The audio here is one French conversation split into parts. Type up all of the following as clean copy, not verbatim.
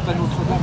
pas Notre-Dame.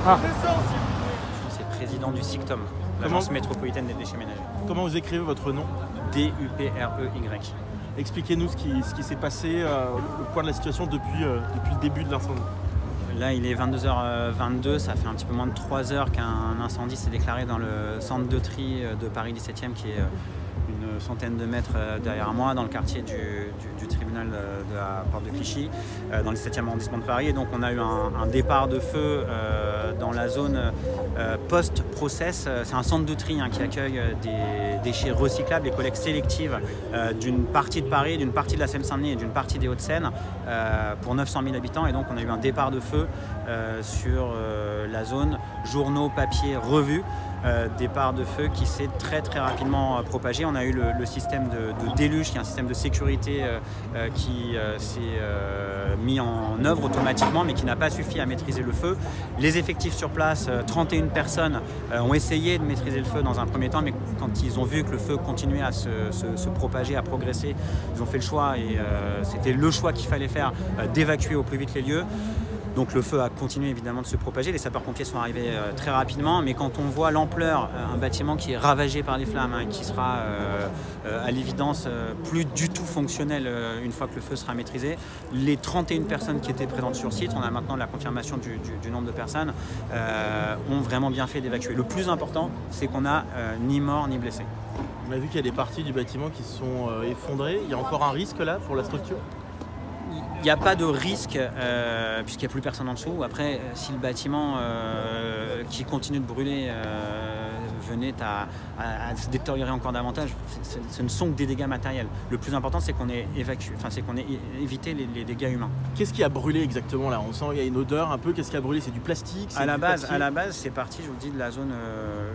Ah. C'est président du SICTOM, l'agence métropolitaine des déchets ménagers. Comment vous écrivez votre nom? D-U-P-R-E-Y. Expliquez-nous ce qui s'est passé, au point de la situation depuis le début de l'incendie. Là, il est 22h22, ça fait un petit peu moins de 3 heures qu'un incendie s'est déclaré dans le centre de tri de Paris 17e, qui est une centaine de mètres derrière moi, dans le quartier du tribunal de la Porte de Clichy, dans le 17e arrondissement de Paris. Et donc on a eu un départ de feu dans la zone post-process. C'est un centre de tri qui accueille des déchets recyclables, des collectes sélectives d'une partie de Paris, d'une partie de la Seine-Saint-Denis et d'une partie des Hauts-de-Seine pour 900 000 habitants. Et donc on a eu un départ de feu sur la zone journaux, papier, revues. Départ de feu qui s'est très rapidement propagé. On a eu le système de déluge, qui est un système de sécurité qui s'est mis en œuvre automatiquement, mais qui n'a pas suffi à maîtriser le feu. Les effectifs sur place, 31 personnes, ont essayé de maîtriser le feu dans un premier temps, mais quand ils ont vu que le feu continuait à se propager, à progresser, ils ont fait le choix, et c'était le choix qu'il fallait faire, d'évacuer au plus vite les lieux. Donc le feu a continué évidemment de se propager, les sapeurs-pompiers sont arrivés très rapidement, mais quand on voit l'ampleur, un bâtiment qui est ravagé par les flammes, qui sera à l'évidence plus du tout fonctionnel une fois que le feu sera maîtrisé, les 31 personnes qui étaient présentes sur site, on a maintenant la confirmation du nombre de personnes, ont vraiment bien fait d'évacuer. Le plus important, c'est qu'on n'a ni mort ni blessé. On a vu qu'il y a des parties du bâtiment qui se sont effondrées, il y a encore un risque là pour la structure? Il n'y a pas de risque puisqu'il n'y a plus personne en dessous. Après, si le bâtiment qui continue de brûler venait à se détériorer encore davantage. Ce ne sont que des dégâts matériels. Le plus important, c'est qu'on ait évité les dégâts humains. Qu'est-ce qui a brûlé exactement là? On sent qu'il y a une odeur un peu. Qu'est-ce qui a brûlé? C'est du plastique? À la base, c'est parti, je vous dis, de la zone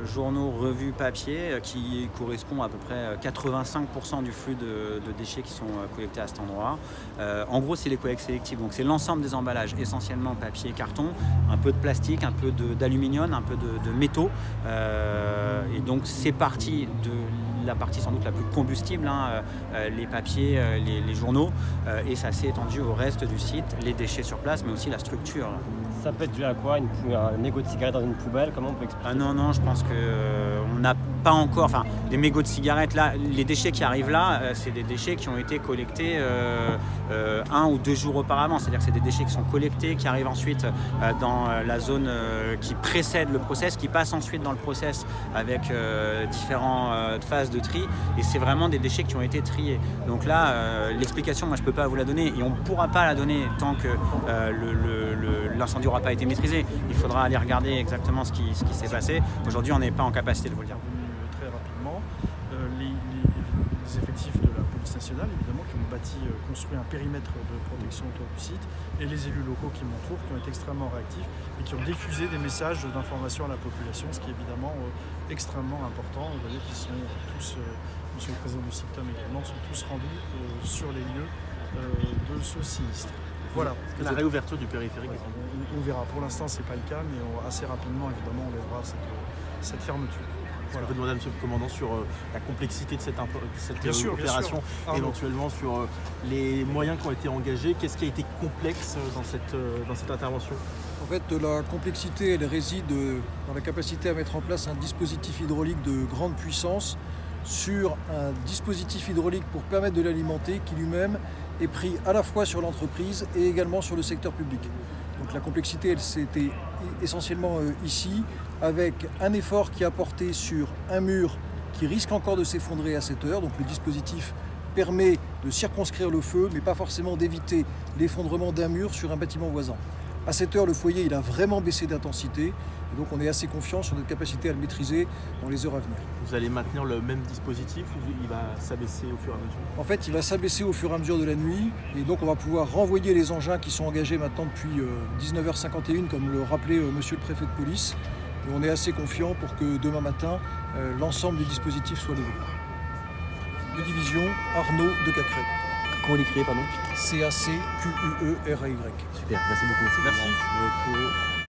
journaux, revues, papier, qui correspond à peu près 85% du flux de déchets qui sont collectés à cet endroit. En gros, c'est les collectes sélectives. Donc, c'est l'ensemble des emballages, essentiellement papier et carton, un peu de plastique, un peu d'aluminium, un peu de métaux. Et donc, c'est parti de la partie sans doute la plus combustible, les papiers, les journaux, et ça s'est étendu au reste du site, les déchets sur place, mais aussi la structure. Ça peut être dû à quoi? Un mégot de cigarette dans une poubelle? Comment on peut expliquer? Non, je pense qu'on n'a pas encore... Enfin, les mégots de cigarettes, là, les déchets qui arrivent là, c'est des déchets qui ont été collectés 1 ou 2 jours auparavant. C'est-à-dire que c'est des déchets qui sont collectés, qui arrivent ensuite dans la zone qui précède le process, qui passent ensuite dans le process avec différentes phases de tri. Et c'est vraiment des déchets qui ont été triés. Donc là, l'explication, moi, je ne peux pas vous la donner. Et on ne pourra pas la donner tant que l'incendie n'aura pas été maîtrisé. Il faudra aller regarder exactement ce qui s'est passé. Aujourd'hui, on n'est pas en capacité de vous le dire. Très rapidement, les effectifs de la police nationale, évidemment, qui ont construit un périmètre de protection autour du site, et les élus locaux qui m'entourent, qui ont été extrêmement réactifs et qui ont diffusé des messages d'information à la population, ce qui est évidemment extrêmement important. Vous voyez qu'ils sont tous, monsieur le président du CICTOM également, sont tous rendus sur les lieux de ce sinistre. Voilà. La réouverture du périphérique. On verra. Pour l'instant, ce n'est pas le cas, mais assez rapidement, évidemment, on lèvera cette fermeture. Voilà. Je peux demander à monsieur le commandant sur la complexité de cette opération, éventuellement sur les moyens qui ont été engagés. Qu'est-ce qui a été complexe dans cette intervention? En fait, la complexité, elle réside dans la capacité à mettre en place un dispositif hydraulique de grande puissance sur un dispositif hydraulique pour permettre de l'alimenter qui lui-même est pris à la fois sur l'entreprise et également sur le secteur public. Donc la complexité, elle s'était essentiellement ici, avec un effort qui a porté sur un mur qui risque encore de s'effondrer à cette heure. Donc le dispositif permet de circonscrire le feu, mais pas forcément d'éviter l'effondrement d'un mur sur un bâtiment voisin. À cette heure, le foyer il a vraiment baissé d'intensité, et donc on est assez confiant sur notre capacité à le maîtriser dans les heures à venir. Vous allez maintenir le même dispositif ou il va s'abaisser au fur et à mesure? En fait, il va s'abaisser au fur et à mesure de la nuit, et donc on va pouvoir renvoyer les engins qui sont engagés maintenant depuis 19h51, comme le rappelait monsieur le préfet de police. Et on est assez confiant pour que demain matin, l'ensemble du dispositif soit levé. De division Arnaud de Cacré. Comment l'écrire, pardon? C-A-C-Q-U-E-R-A-Y. Super, merci beaucoup. Merci beaucoup.